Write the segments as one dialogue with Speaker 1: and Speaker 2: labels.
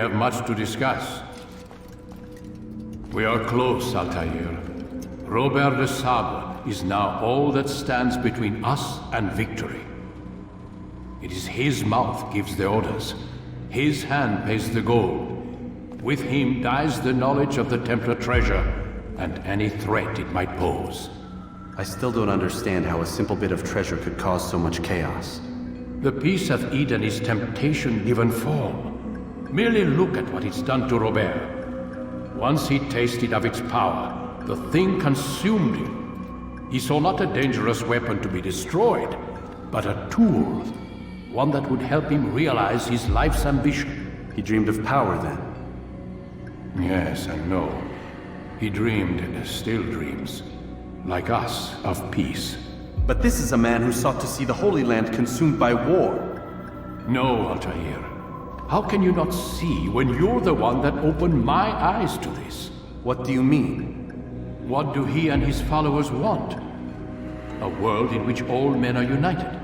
Speaker 1: have much to discuss. We are close, Altair. Robert de Sable is now all that stands between us and victory. It is his mouth gives the orders. His hand pays the gold. With him dies the knowledge of the Templar treasure, and any threat it might pose.
Speaker 2: I still don't understand how a simple bit of treasure could cause so much chaos.
Speaker 1: The Peace of Eden is temptation given form. Merely look at what it's done to Robert. Once he tasted of its power, the thing consumed him. He saw not a dangerous weapon to be destroyed, but a tool. One that would help him realize his life's ambition.
Speaker 2: He dreamed of power then?
Speaker 1: Yes and no. He dreamed and still dreams. Like us, of peace.
Speaker 2: But this is a man who sought to see the Holy Land consumed by war.
Speaker 1: No, Altair. How can you not see when you're the one that opened my eyes to this?
Speaker 2: What do you mean?
Speaker 1: What do he and his followers want? A world in which all men are united.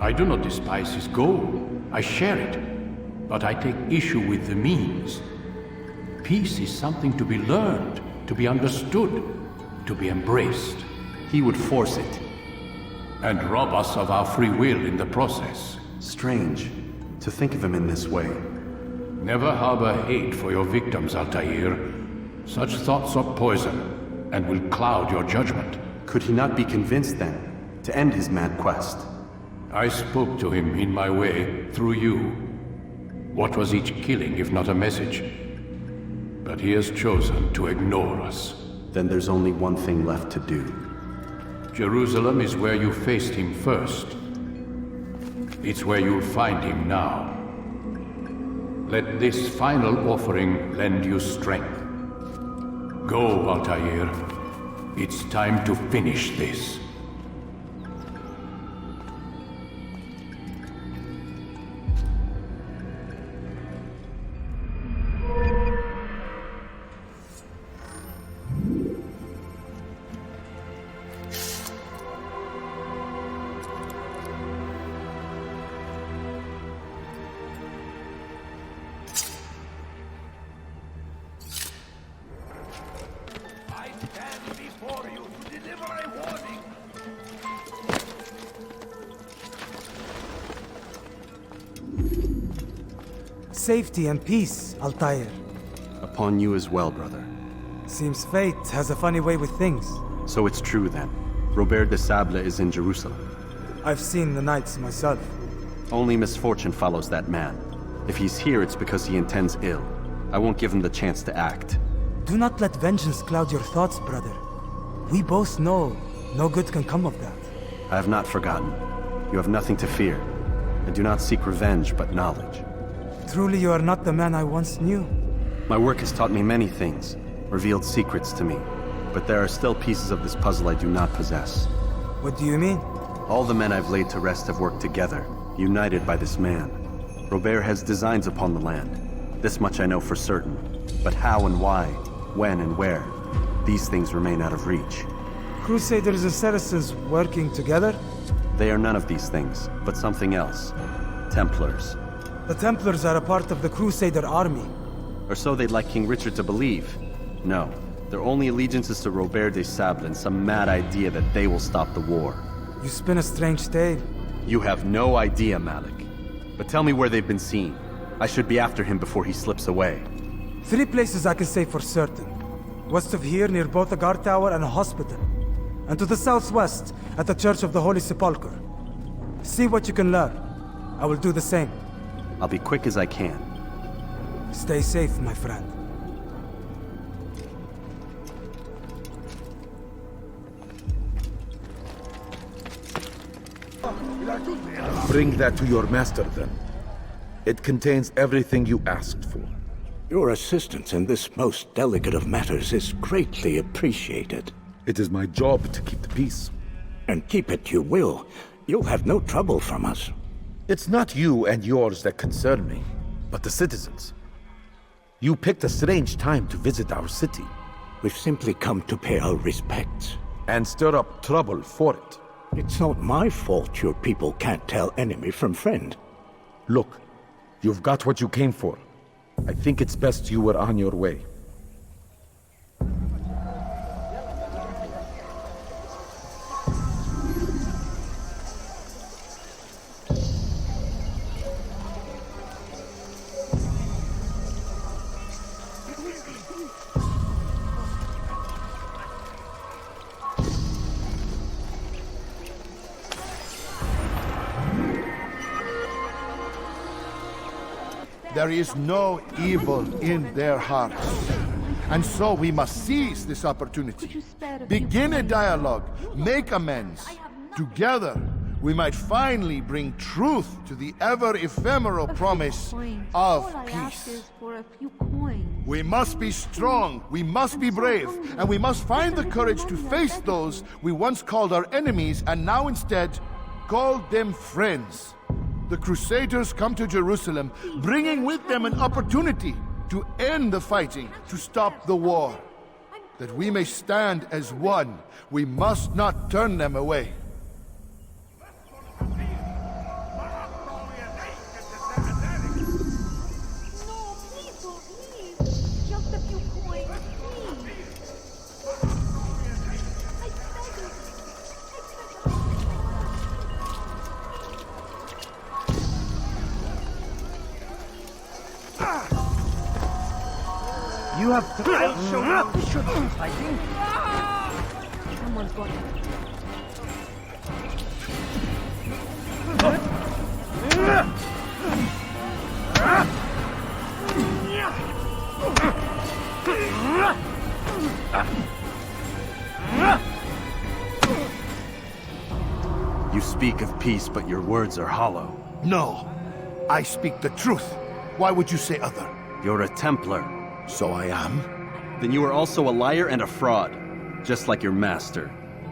Speaker 1: I do not despise his goal. I share it. But I take issue with the means. Peace is something to be learned, to be understood, to be embraced.
Speaker 2: He would force it.
Speaker 1: And rob us of our free will in the process.
Speaker 2: Strange, to think of him in this way.
Speaker 1: Never harbor hate for your victims, Altair. Such thoughts are poison, and will cloud your judgment.
Speaker 2: Could he not be convinced then, to end his mad quest?
Speaker 1: I spoke to him in my way, through you. What was each killing if not a message? But he has chosen to ignore us.
Speaker 2: Then there's only one thing left to do.
Speaker 1: Jerusalem is where you faced him first. It's where you'll find him now. Let this final offering lend you strength. Go, Altair. It's time to finish this.
Speaker 3: Safety and peace, Altair.
Speaker 2: Upon you as well, brother.
Speaker 3: Seems fate has a funny way with things.
Speaker 2: So it's true then. Robert de Sable is in Jerusalem.
Speaker 3: I've seen the knights myself.
Speaker 2: Only misfortune follows that man. If he's here, it's because he intends ill. I won't give him the chance to act.
Speaker 3: Do not let vengeance cloud your thoughts, brother. We both know no good can come of that.
Speaker 2: I have not forgotten. You have nothing to fear. I do not seek revenge, but knowledge.
Speaker 3: Truly you are not the man I once knew.
Speaker 2: My work has taught me many things, revealed secrets to me. But there are still pieces of this puzzle I do not possess.
Speaker 3: What do you mean?
Speaker 2: All the men I've laid to rest have worked together, united by this man. Robert has designs upon the land. This much I know for certain. But how and why, when and where, these things remain out of reach.
Speaker 3: Crusaders and Saracens working together?
Speaker 2: They are none of these things, but something else. Templars.
Speaker 3: The Templars are a part of the Crusader army.
Speaker 2: Or so they'd like King Richard to believe. No, their only allegiance is to Robert de Sable and some mad idea that they will stop the war.
Speaker 3: You spin a strange tale.
Speaker 2: You have no idea, Malik. But tell me where they've been seen. I should be after him before he slips away.
Speaker 3: 3 places I can say for certain. West of here, near both a guard tower and a hospital. And to the southwest, at the Church of the Holy Sepulchre. See what you can learn. I will do the same.
Speaker 2: I'll be quick as I can.
Speaker 3: Stay safe, my friend.
Speaker 4: Bring that to your master, then. It contains everything you asked for.
Speaker 5: Your assistance in this most delicate of matters is greatly appreciated.
Speaker 4: It is my job to keep the peace.
Speaker 5: And keep it you will. You'll have no trouble from us.
Speaker 4: It's not you and yours that concern me, but the citizens. You picked a strange time to visit our city.
Speaker 5: We've simply come to pay our respects.
Speaker 4: And stir up trouble for it.
Speaker 5: It's not my fault your people can't tell enemy from friend.
Speaker 4: Look, you've got what you came for. I think it's best you were on your way.
Speaker 6: There is no evil in their hearts. And so we must seize this opportunity. Begin a dialogue, make amends. Together, we might finally bring truth to the ever-ephemeral promise of peace. We must be strong, we must be brave, and we must find the courage to face those we once called our enemies and now instead call them friends. The Crusaders come to Jerusalem, bringing with them an opportunity to end the fighting, to stop the war. That we may stand as one, we must not turn them away.
Speaker 3: You have to show up. You should be fighting.
Speaker 7: Someone's got it.
Speaker 2: You speak of peace, but your words are hollow.
Speaker 6: No, I speak the truth. Why would you say other?
Speaker 2: You're a Templar.
Speaker 6: So I am.
Speaker 2: Then you are also a liar and a fraud, just like your master.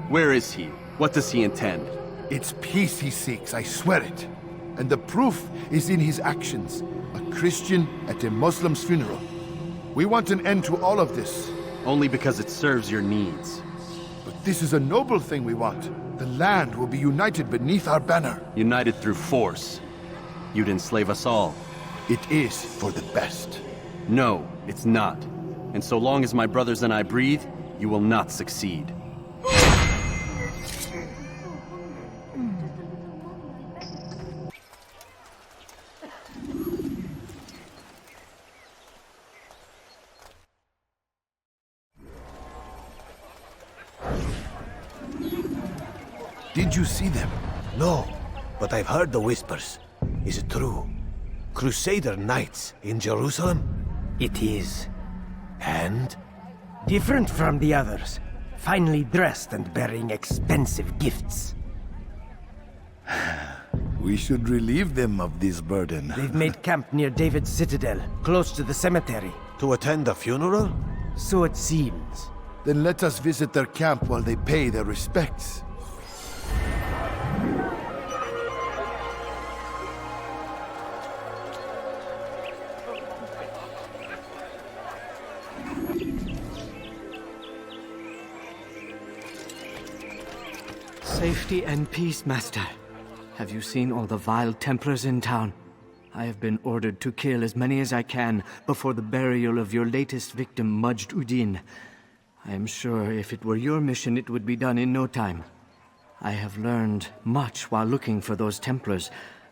Speaker 2: Where is he? What does he intend?
Speaker 6: It's peace he seeks, I swear it. And the proof is in his actions. A Christian at a Muslim's funeral. We want an end to all of this.
Speaker 2: Only because it serves your needs.
Speaker 6: But this is a noble thing we want. The land will be united beneath our banner.
Speaker 2: United through force. You'd enslave us all.
Speaker 6: It is for the best.
Speaker 2: No, it's not. And so long as my brothers and I breathe, you will not succeed.
Speaker 6: Did you see them?
Speaker 8: No, but I've heard the whispers. Is it true? Crusader knights in Jerusalem?
Speaker 9: It is.
Speaker 8: And?
Speaker 9: Different from the others. Finely dressed and bearing expensive gifts.
Speaker 6: We should relieve them of this burden.
Speaker 9: They've made camp near David's citadel, close to the cemetery.
Speaker 8: To attend a funeral?
Speaker 9: So it seems.
Speaker 6: Then let us visit their camp while they pay their respects.
Speaker 10: Safety and peace, Master. Have you seen all the vile Templars in town? I have been ordered to kill as many as I can before the burial of your latest victim, Majd Udin. I am sure if it were your mission, it would be done in no time. I have learned much while looking for those Templars.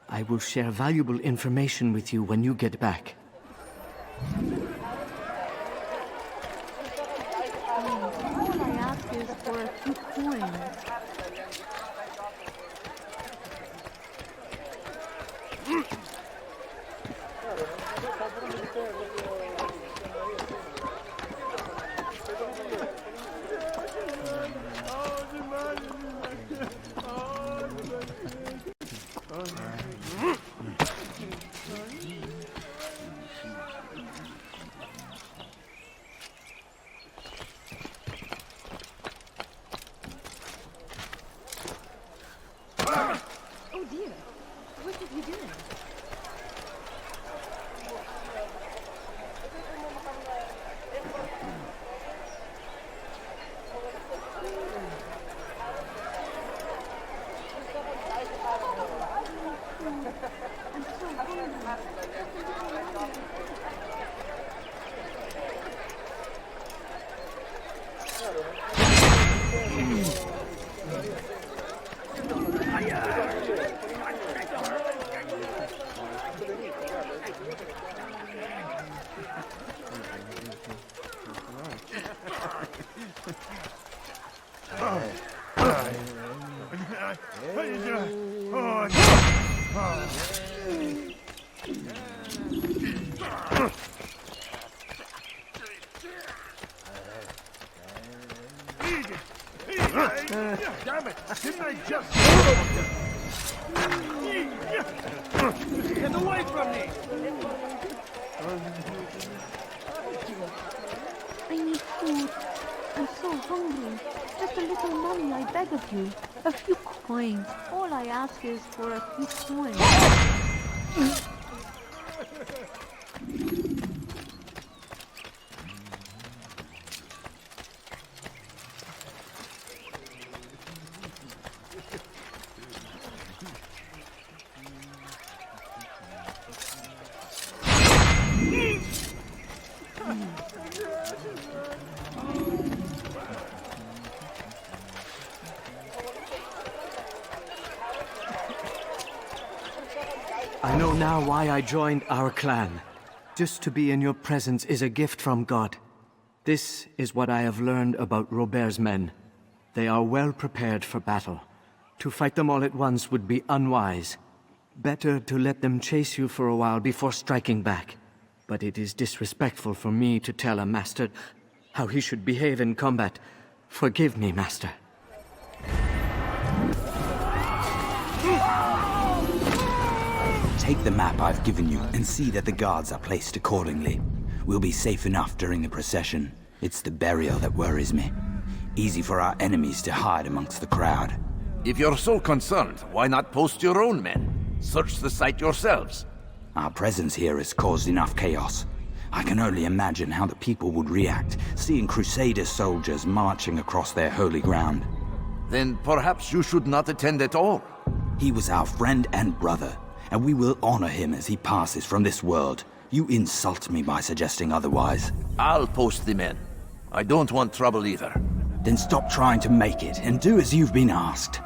Speaker 10: I will share valuable information with you when you get back.
Speaker 7: All I ask is for a few coins. Oh dear, what did you do?
Speaker 6: Damn it! Didn't I just...
Speaker 9: Get away from me!
Speaker 7: I need food. I'm so hungry. Just a little money, I beg of you. A few coins. All I ask is for a few coins.
Speaker 10: I know now why I joined our clan. Just to be in your presence is a gift from God. This is what I have learned about Robert's men. They are well prepared for battle. To fight them all at once would be unwise. Better to let them chase you for a while before striking back. But it is disrespectful for me to tell a master how he should behave in combat. Forgive me, master.
Speaker 11: Take the map I've given you and see that the guards are placed accordingly. We'll be safe enough during the procession. It's the burial that worries me. Easy for our enemies to hide amongst the crowd.
Speaker 4: If you're so concerned, why not post your own men? Search the site yourselves.
Speaker 11: Our presence here has caused enough chaos. I can only imagine how the people would react, seeing Crusader soldiers marching across their holy ground.
Speaker 4: Then perhaps you should not attend at all.
Speaker 11: He was our friend and brother, and we will honor him as he passes from this world. You insult me by suggesting otherwise.
Speaker 4: I'll post the men. I don't want trouble either.
Speaker 11: Then stop trying to make it, and do as you've been asked.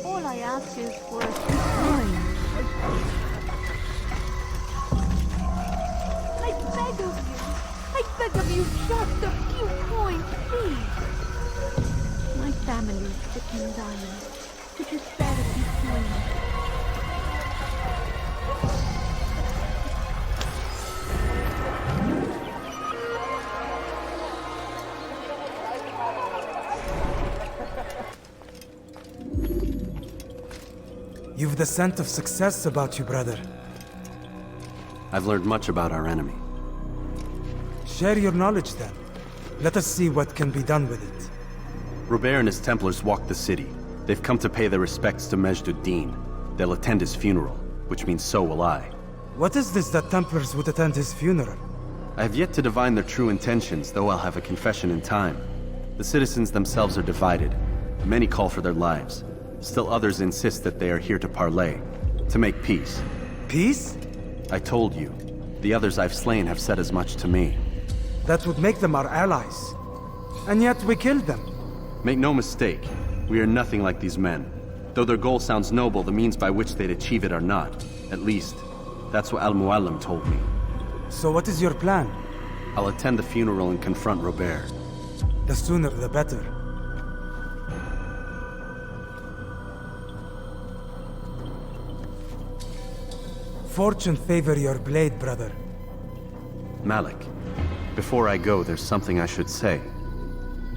Speaker 7: All I ask is for a few coins. I beg of you, just a few coins, please. My family is sick and dying. Could you spare a few coins?
Speaker 3: You've the scent of success about you, brother.
Speaker 2: I've learned much about our enemy.
Speaker 3: Share your knowledge then. Let us see what can be done with it.
Speaker 2: Robert and his Templars walked the city. They've come to pay their respects to Majd-ud-Din. They'll attend his funeral, which means so will I.
Speaker 3: What is this that Templars would attend his funeral?
Speaker 2: I have yet to divine their true intentions, though I'll have a confession in time. The citizens themselves are divided. Many call for their lives. Still others insist that they are here to parley, to make peace.
Speaker 3: Peace?
Speaker 2: I told you. The others I've slain have said as much to me.
Speaker 3: That would make them our allies. And yet we killed them.
Speaker 2: Make no mistake, we are nothing like these men. Though their goal sounds noble, the means by which they'd achieve it are not. At least, that's what Al-Muallim told me.
Speaker 3: So what is your plan?
Speaker 2: I'll attend the funeral and confront Robert.
Speaker 3: The sooner the better. Fortune favor your blade, brother.
Speaker 2: Malik, before I go, there's something I should say.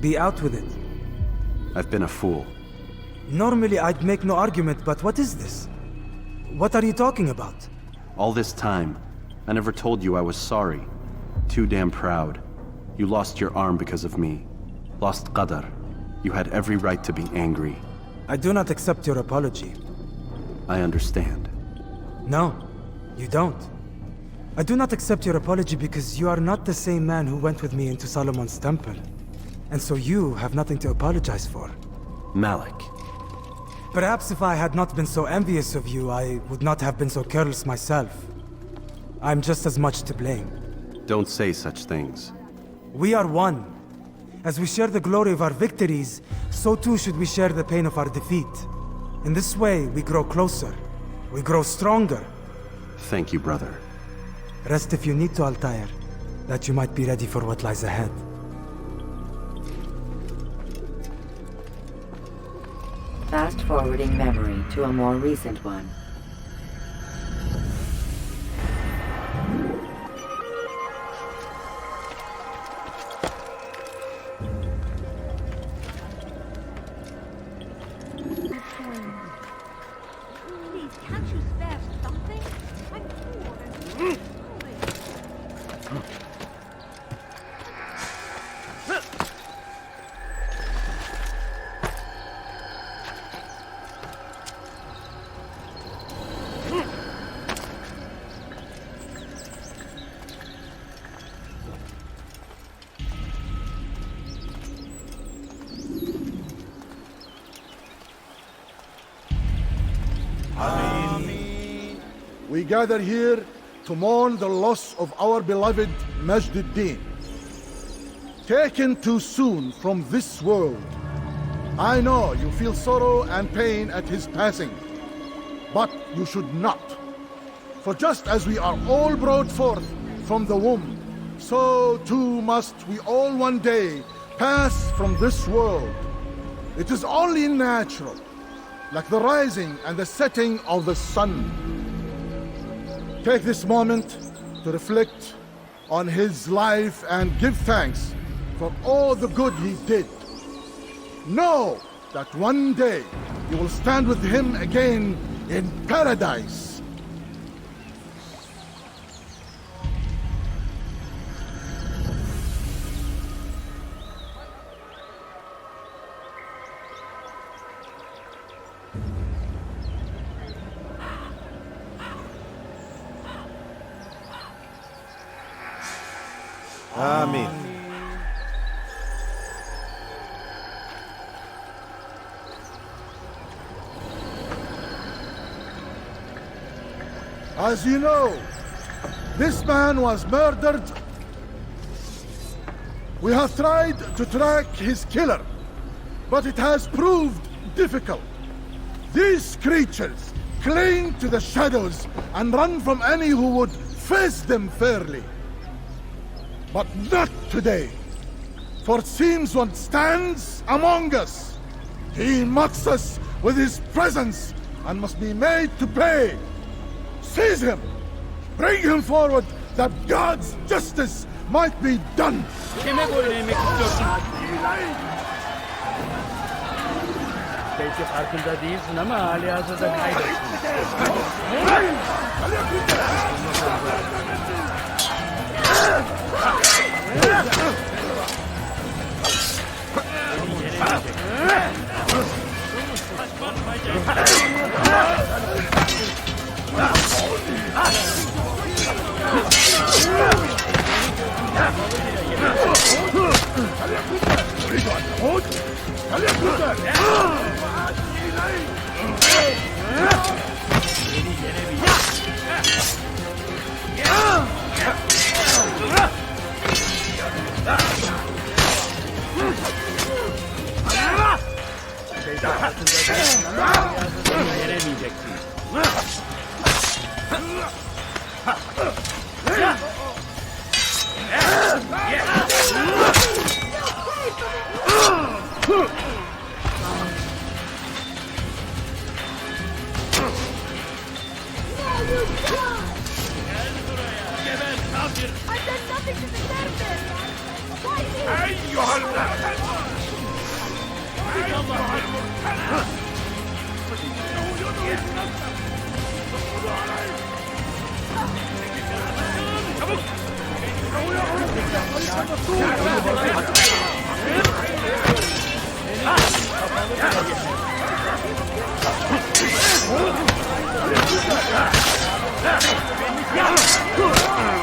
Speaker 3: Be out with it.
Speaker 2: I've been a fool.
Speaker 3: Normally I'd make no argument, but what is this? What are you talking about?
Speaker 2: All this time, I never told you I was sorry. Too damn proud. You lost your arm because of me. Lost Qadar. You had every right to be angry.
Speaker 3: I do not accept your apology.
Speaker 2: I understand.
Speaker 3: No, you don't. I do not accept your apology because you are not the same man who went with me into Solomon's temple. And so you have nothing to apologize for.
Speaker 2: Malik.
Speaker 3: Perhaps if I had not been so envious of you, I would not have been so careless myself. I'm just as much to blame.
Speaker 2: Don't say such things.
Speaker 3: We are one. As we share the glory of our victories, so too should we share the pain of our defeat. In this way, we grow closer. We grow stronger.
Speaker 2: Thank you, brother.
Speaker 3: Rest if you need to, Altair, that you might be ready for what lies ahead.
Speaker 12: Fast-forwarding memory to a more recent one.
Speaker 7: Please, can't you spare something? I'm poor and
Speaker 6: We gather here to mourn the loss of our beloved Majd-ud-Din. Taken too soon from this world. I know you feel sorrow and pain at his passing, but you should not. For just as we are all brought forth from the womb, so too must we all one day pass from this world. It is only natural, like the rising and the setting of the sun. Take this moment to reflect on his life and give thanks for all the good he did. Know that one day you will stand with him again in paradise.
Speaker 8: Amen.
Speaker 6: As you know, this man was murdered. We have tried to track his killer, but it has proved difficult. These creatures cling to the shadows and run from any who would face them fairly. But not today, for it seems one stands among us. He mocks us with his presence and must be made to pay. Seize him! Bring him forward that God's justice might be done!
Speaker 13: Belki farkında değilsin ama hali hazırda kaybettin.
Speaker 7: I've done nothing to deserve this! Why me?
Speaker 13: Yeah!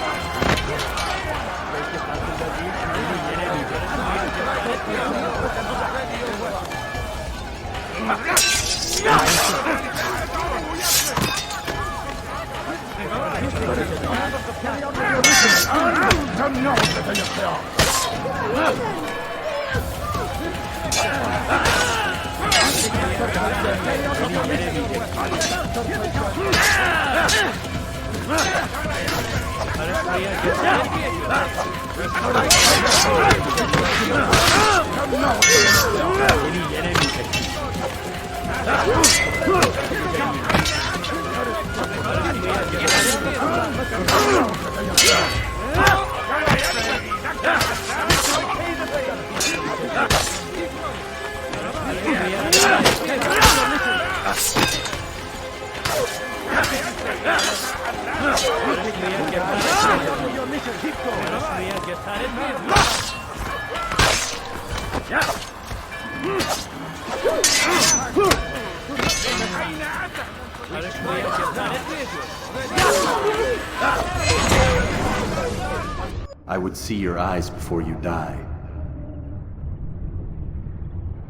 Speaker 2: I would see your eyes before you die.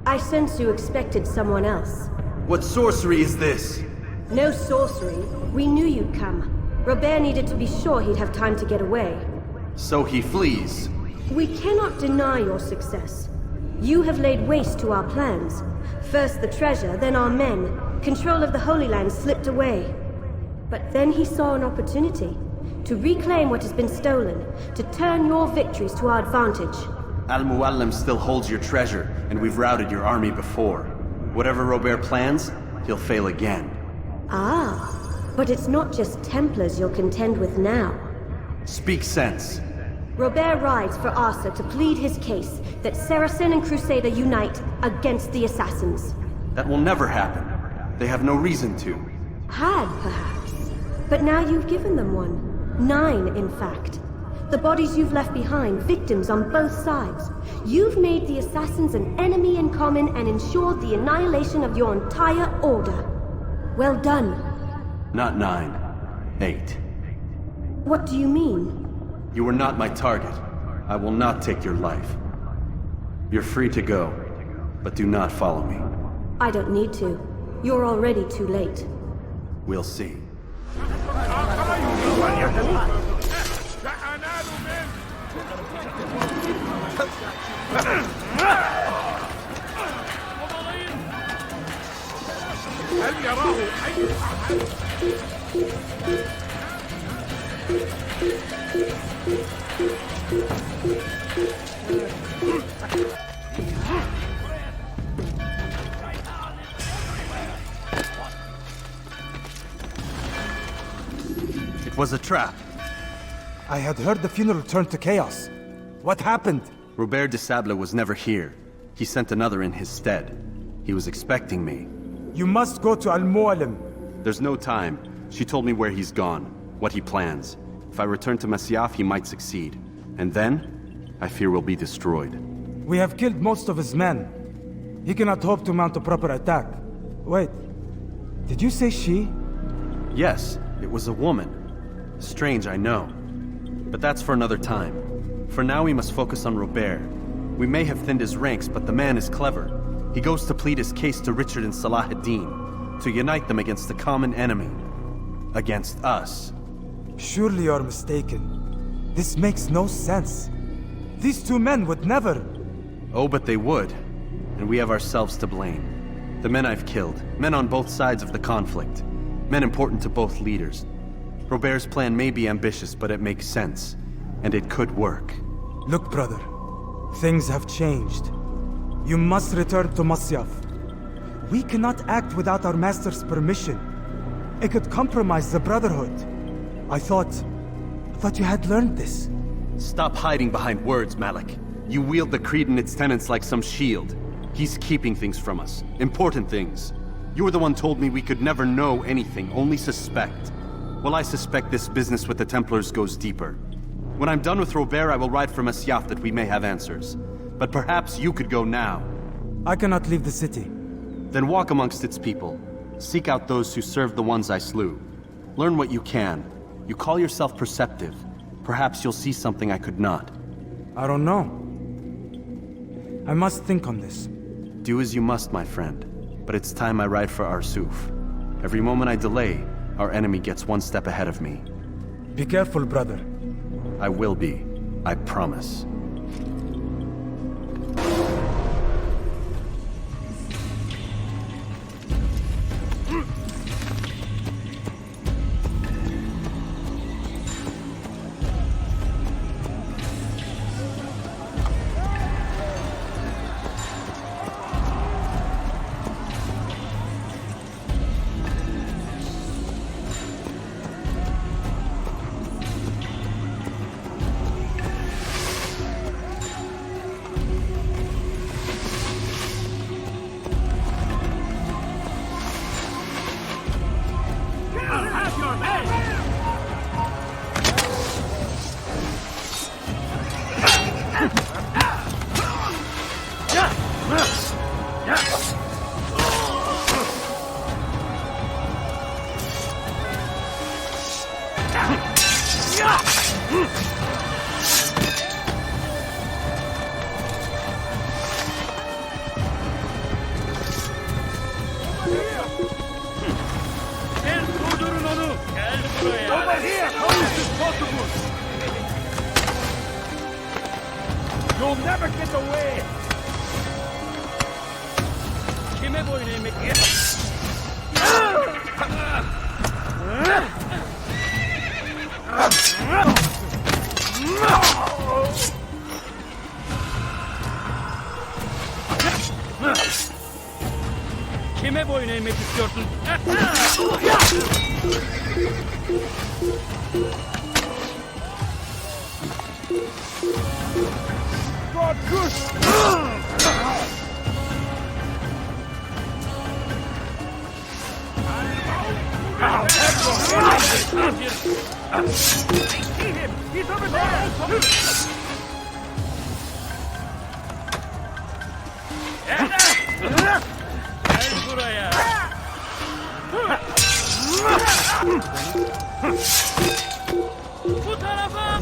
Speaker 14: I sense you expected someone else.
Speaker 2: What sorcery is this?
Speaker 14: No sorcery. We knew you'd come. Robert needed to be sure he'd have time to get away.
Speaker 2: So he flees.
Speaker 14: We cannot deny your success. You have laid waste to our plans. First the treasure, then our men. Control of the Holy Land slipped away. But then he saw an opportunity. To reclaim what has been stolen. To turn your victories to our advantage.
Speaker 2: Al-Muallim still holds your treasure, and we've routed your army before. Whatever Robert plans, he'll fail again.
Speaker 14: Ah, but it's not just Templars you'll contend with now.
Speaker 2: Speak sense.
Speaker 14: Robert rides for Arsuf to plead his case that Saracen and Crusader unite against the Assassins.
Speaker 2: That will never happen. They have no reason to.
Speaker 14: Had, perhaps. But now you've given them one. 9, in fact. The bodies you've left behind, victims on both sides. You've made the Assassins an enemy in common and ensured the annihilation of your entire order. Well done.
Speaker 2: Not 9. 8.
Speaker 14: What do you mean?
Speaker 2: You were not my target. I will not take your life. You're free to go, but do not follow me.
Speaker 14: I don't need to. You're already too late.
Speaker 2: We'll see. It was a trap.
Speaker 3: I had heard the funeral turned to chaos. What happened?
Speaker 2: Robert de Sable was never here. He sent another in his stead. He was expecting me.
Speaker 3: You must go to Al-Muallim.
Speaker 2: There's no time. She told me where he's gone, what he plans. If I return to Masyaf, he might succeed. And then, I fear we'll be destroyed.
Speaker 3: We have killed most of his men. He cannot hope to mount a proper attack. Wait, did you say she?
Speaker 2: Yes, it was a woman. Strange, I know. But that's for another time. For now, we must focus on Robert. We may have thinned his ranks, but the man is clever. He goes to plead his case to Richard and Salah ad-Din, to unite them against the common enemy. Against us.
Speaker 3: Surely you're mistaken. This makes no sense. These two men would never...
Speaker 2: Oh, but they would. And we have ourselves to blame. The men I've killed, men on both sides of the conflict. Men important to both leaders. Robert's plan may be ambitious, but it makes sense. And it could work.
Speaker 3: Look, brother. Things have changed. You must return to Masyaf. We cannot act without our master's permission. It could compromise the Brotherhood. I thought you had learned this.
Speaker 2: Stop hiding behind words, Malik. You wield the creed and its tenets like some shield. He's keeping things from us. Important things. You were the one told me we could never know anything, only suspect. Well, I suspect this business with the Templars goes deeper. When I'm done with Robert, I will ride for Masyaf that we may have answers. But perhaps you could go now.
Speaker 3: I cannot leave the city.
Speaker 2: Then walk amongst its people. Seek out those who served the ones I slew. Learn what you can. You call yourself perceptive. Perhaps you'll see something I could not.
Speaker 3: I don't know. I must think on this.
Speaker 2: Do as you must, my friend. But it's time I ride for Arsuf. Every moment I delay, our enemy gets one step ahead of me.
Speaker 3: Be careful, brother.
Speaker 2: I will be. I promise.
Speaker 13: You'll never get away! Kime boyun eğmek? Kime boyun eğmek istiyorsun? God, I see him! He's over there! Gel buraya! Bu tarafa!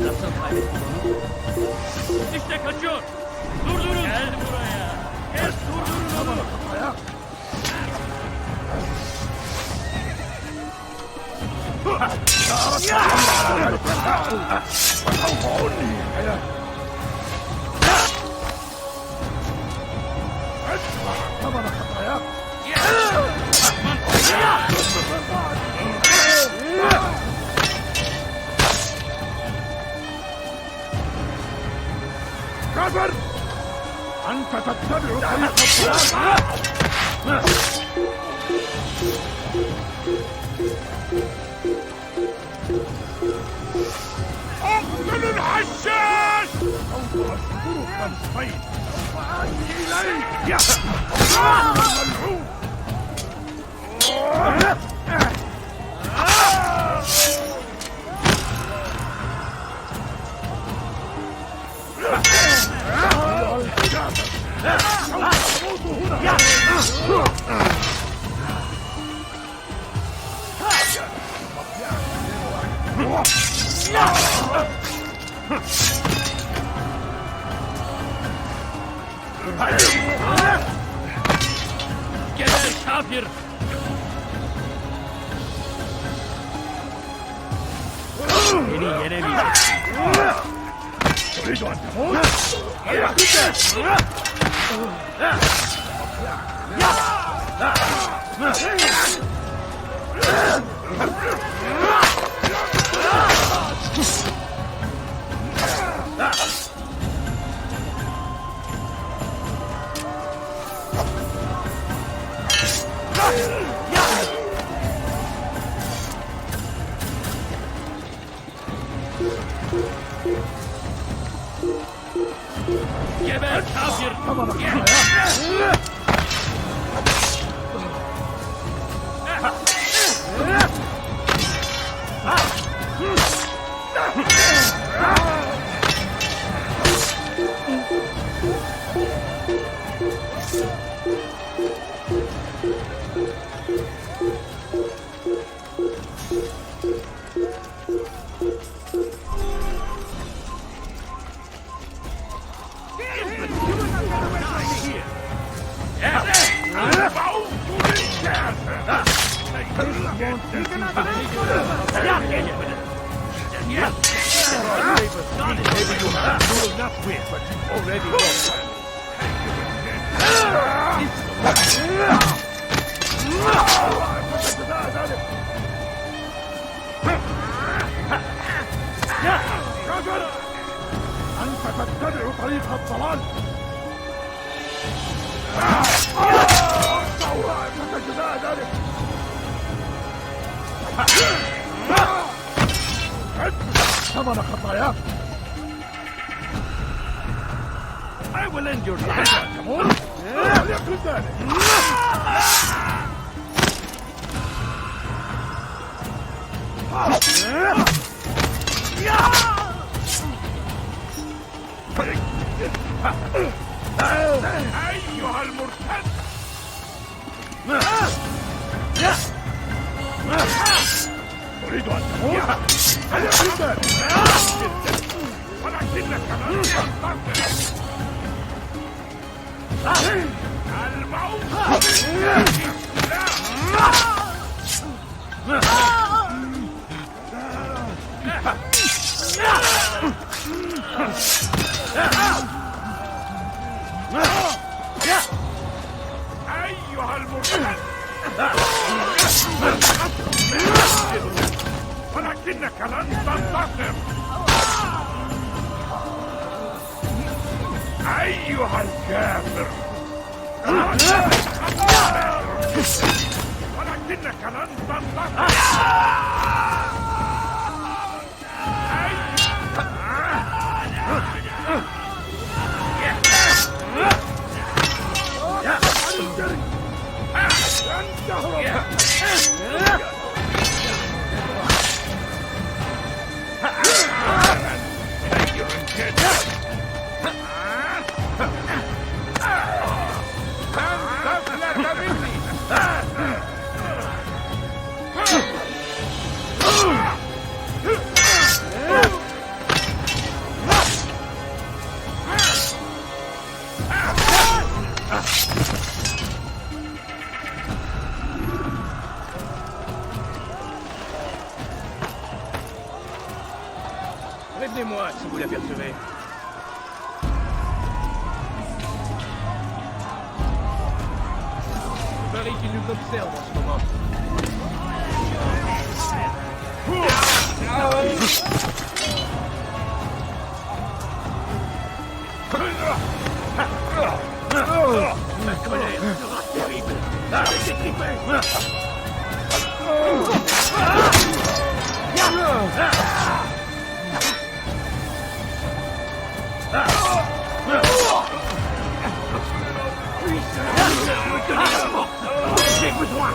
Speaker 13: Nasıl kaybettin onu? İşte kaçıyor! Durdurun! Gel buraya! Gel durdurun onu!
Speaker 6: كفر! أنت تتبع طريق أقتل الحشاش! سوف أصبرك الصيد وآتي إليك يا الملعون!
Speaker 13: Geber kafir! Beni yenemeyeceksin.
Speaker 6: تريد أن تموت؟
Speaker 13: Geber kafir!
Speaker 6: أنت تتبع طريق الضلال. ثمن خطاياك. I will end your life, Timon. وليكن ذلك. أيها المرتد. أريد أن تموت. وليكن ذلك. ولكنك لن تنتصر. أيها المرتد. ولكنك لن تنتصر. أيها الكافر. ولكنك لن تنتصر. Prévenez-moi si vous l'apercevez. Il paraît qu'il nous observe en ce moment. La colère sera terrible. Avec des tripés. J'ai besoin.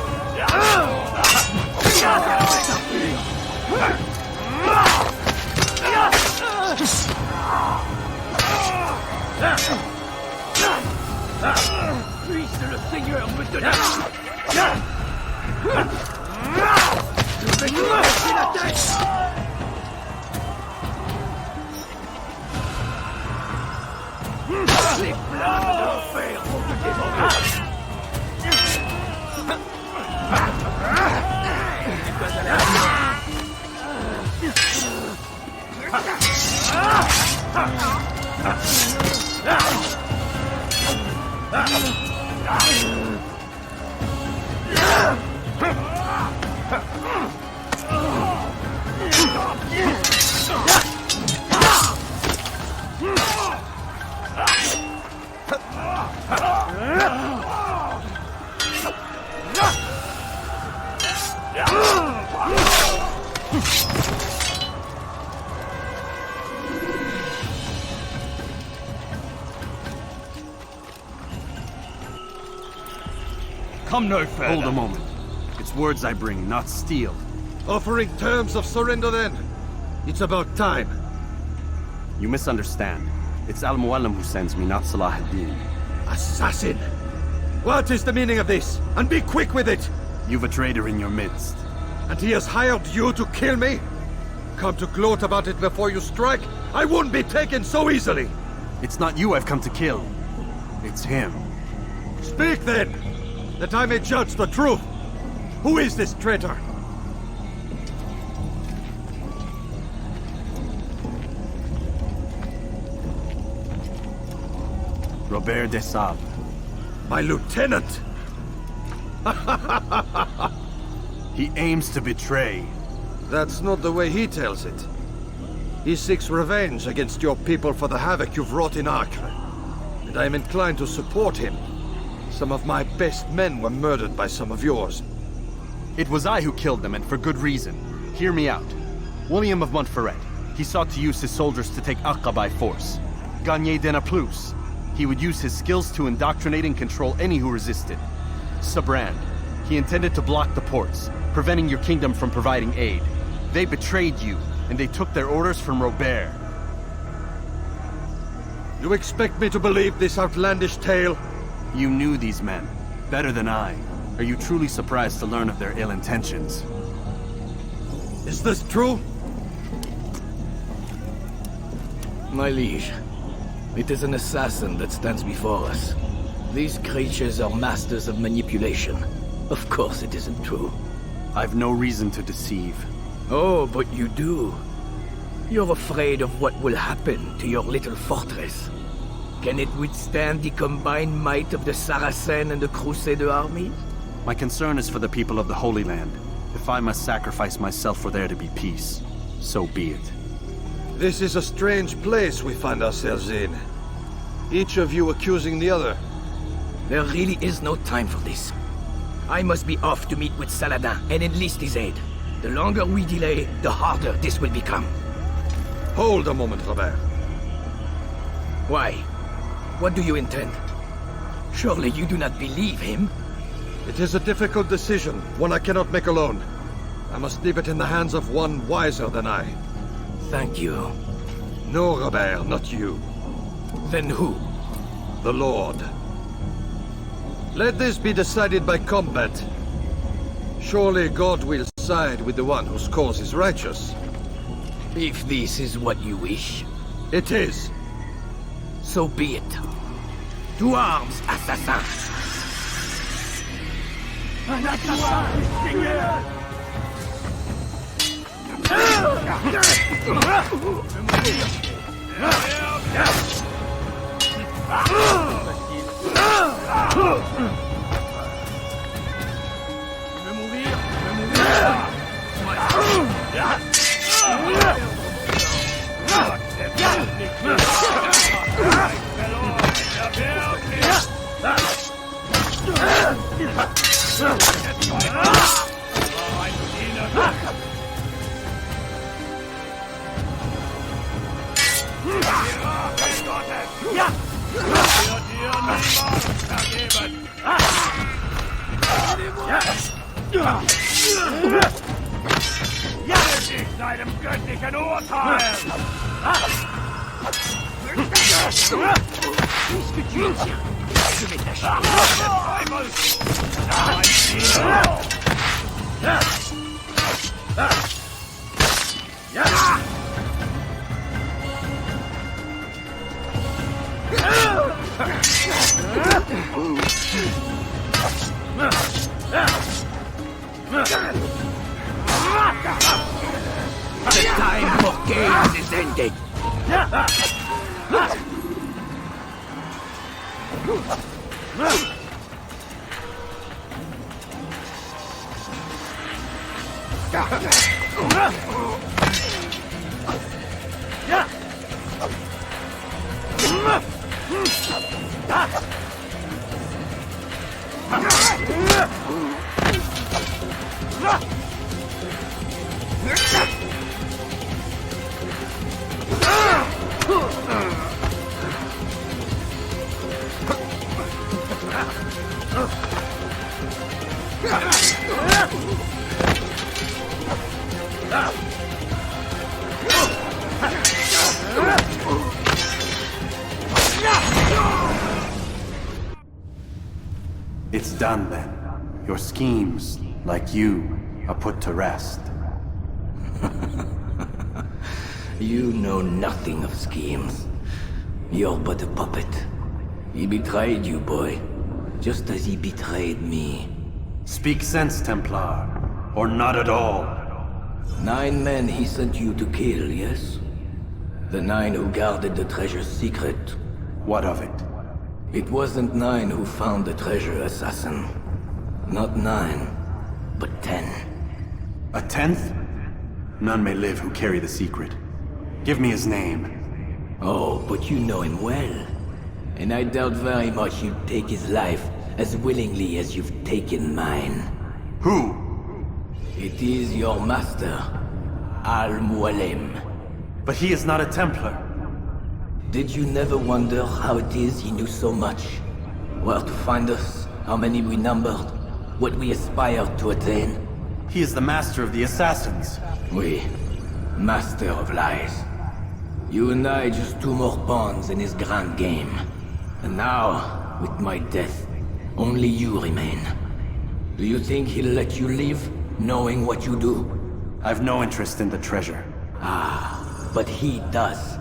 Speaker 6: Puisse le Seigneur me donner. Je vais te casser la tête. Les flammes de l'enfer vont te dévorer.
Speaker 2: Come no further. Hold a moment. It's words I bring, not steel.
Speaker 8: Offering terms of surrender then? It's about time.
Speaker 2: You misunderstand. It's Al-Mualim who sends me, not Salah ad-Din.
Speaker 8: Assassin! What is the meaning of this? And be quick with it!
Speaker 2: You've a traitor in your midst.
Speaker 8: And he has hired you to kill me? Come to gloat about it before you strike? I wouldn't be taken so easily!
Speaker 2: It's not you I've come to kill. It's him.
Speaker 8: Speak then! That I may judge the truth! Who is this traitor?
Speaker 2: Robert de Sable.
Speaker 8: My lieutenant!
Speaker 2: He aims to betray.
Speaker 8: That's not the way he tells it. He seeks revenge against your people for the havoc you've wrought in Acre. And I am inclined to support him. Some of my best men were murdered by some of yours.
Speaker 2: It was I who killed them, and for good reason. Hear me out. William of Montferrat. He sought to use his soldiers to take Acre by force. Gagné de Naplouse. He would use his skills to indoctrinate and control any who resisted. Sabrand. He intended to block the ports, preventing your kingdom from providing aid. They betrayed you, and they took their orders from Robert.
Speaker 8: You expect me to believe this outlandish tale?
Speaker 2: You knew these men, better than I. Are you truly surprised to learn of their ill intentions?
Speaker 8: Is this true?
Speaker 15: My liege, it is an assassin that stands before us. These creatures are masters of manipulation. Of course it isn't true.
Speaker 2: I've no reason to deceive.
Speaker 15: Oh, but you do. You're afraid of what will happen to your little fortress. Can it withstand the combined might of the Saracen and the Crusader armies?
Speaker 2: My concern is for the people of the Holy Land. If I must sacrifice myself for there to be peace, so be it.
Speaker 8: This is a strange place we find ourselves in. Each of you accusing the other.
Speaker 15: There really is no time for this. I must be off to meet with Saladin and enlist his aid. The longer we delay, the harder this will become.
Speaker 8: Hold a moment, Robert.
Speaker 15: Why? What do you intend? Surely you do not believe him?
Speaker 8: It is a difficult decision, one I cannot make alone. I must leave it in the hands of one wiser than I.
Speaker 15: Thank you.
Speaker 8: No, Robert, not you.
Speaker 15: Then who?
Speaker 8: The Lord. Let this be decided by combat. Surely God will side with the one whose cause is righteous.
Speaker 15: If this is what you wish.
Speaker 8: It is.
Speaker 15: So be it. To arms, assassin!
Speaker 13: Un assassin, Seigneur! Seinem göttlichen Urteil!
Speaker 15: The time for games is ended.
Speaker 2: It's done then. Your schemes, like you, are put to rest.
Speaker 15: You know nothing of schemes. You're but a puppet. He betrayed you, boy. Just as he betrayed me.
Speaker 2: Speak sense, Templar. Or not at all.
Speaker 15: 9 men he sent you to kill, yes? The 9 who guarded the treasure's secret.
Speaker 2: What of it?
Speaker 15: It wasn't 9 who found the treasure, assassin. Not 9, but 10.
Speaker 2: A 10th? None may live who carry the secret. Give me his name.
Speaker 15: Oh, but you know him well. And I doubt very much you'd take his life as willingly as you've taken mine.
Speaker 2: Who?
Speaker 15: It is your master, Al-Mualim.
Speaker 2: But he is not a Templar.
Speaker 15: Did you never wonder how it is he knew so much? Where to find us, how many we numbered, what we aspired to attain?
Speaker 2: He is the master of the assassins.
Speaker 15: Oui, master of lies. You and I just 2 more pawns in his grand game. And now, with my death, only you remain. Do you think he'll let you live, knowing what you do?
Speaker 2: I've no interest in the treasure.
Speaker 15: Ah, but he does.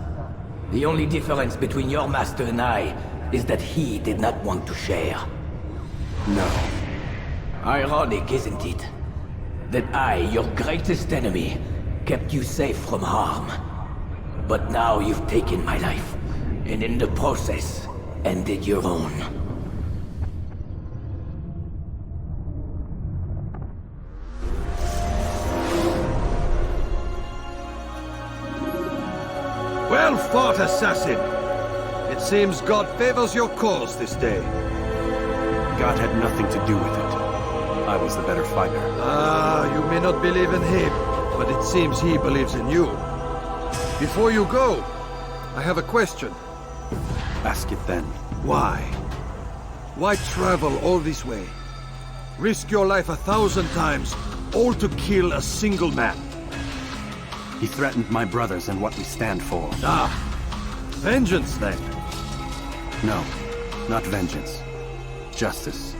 Speaker 15: The only difference between your master and I is that he did not want to share.
Speaker 2: No.
Speaker 15: Ironic, isn't it? That I, your greatest enemy, kept you safe from harm. But now you've taken my life, and in the process, ended your own.
Speaker 8: Well fought, assassin! It seems God favors your cause this day.
Speaker 2: God had nothing to do with it. I was the better fighter.
Speaker 8: Ah, you may not believe in him, but it seems he believes in you. Before you go, I have a question.
Speaker 2: Ask it then.
Speaker 8: Why? Why travel all this way? Risk your life 1,000 times, all to kill a single man?
Speaker 2: He threatened my brothers and what we stand for.
Speaker 8: Ah, vengeance then?
Speaker 2: No, not vengeance. Justice,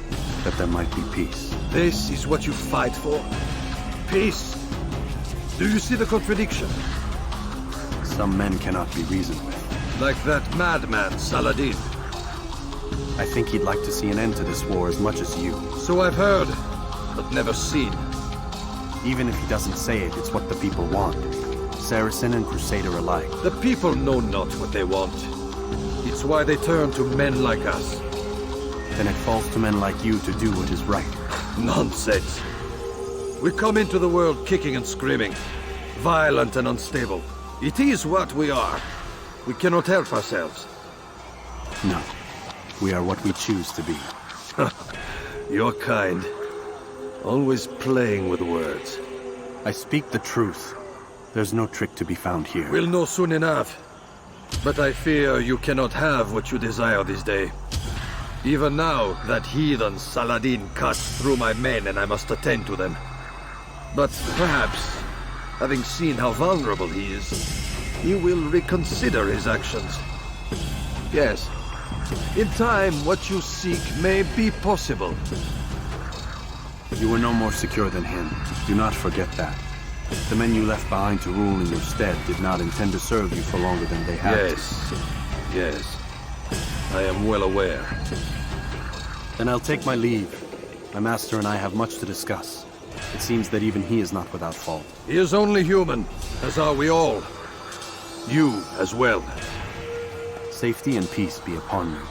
Speaker 2: that there might be peace.
Speaker 8: This is what you fight for? Peace? Do you see the contradiction?
Speaker 2: Some men cannot be reasoned with.
Speaker 8: Like that madman, Saladin.
Speaker 2: I think he'd like to see an end to this war as much as you.
Speaker 8: So I've heard, but never seen.
Speaker 2: Even if he doesn't say it, it's what the people want. Saracen and Crusader alike.
Speaker 8: The people know not what they want. It's why they turn to men like us.
Speaker 2: Then it falls to men like you to do what is right.
Speaker 8: Nonsense. We come into the world kicking and screaming, violent and unstable. It is what we are. We cannot help ourselves.
Speaker 2: No. We are what we choose to be.
Speaker 8: Your kind. Always playing with words.
Speaker 2: I speak the truth. There's no trick to be found here.
Speaker 8: We'll know soon enough. But I fear you cannot have what you desire this day. Even now, that heathen Saladin cuts through my men and I must attend to them. But perhaps, having seen how vulnerable he is, he will reconsider his actions. Yes, in time, what you seek may be possible.
Speaker 2: You were no more secure than him. Do not forget that. The men you left behind to rule in your stead did not intend to serve you for longer than they had to.
Speaker 8: Yes. I am well aware.
Speaker 2: Then I'll take my leave. My master and I have much to discuss. It seems that even he is not without fault.
Speaker 8: He is only human, as are we all. You as well.
Speaker 2: Safety and peace be upon you.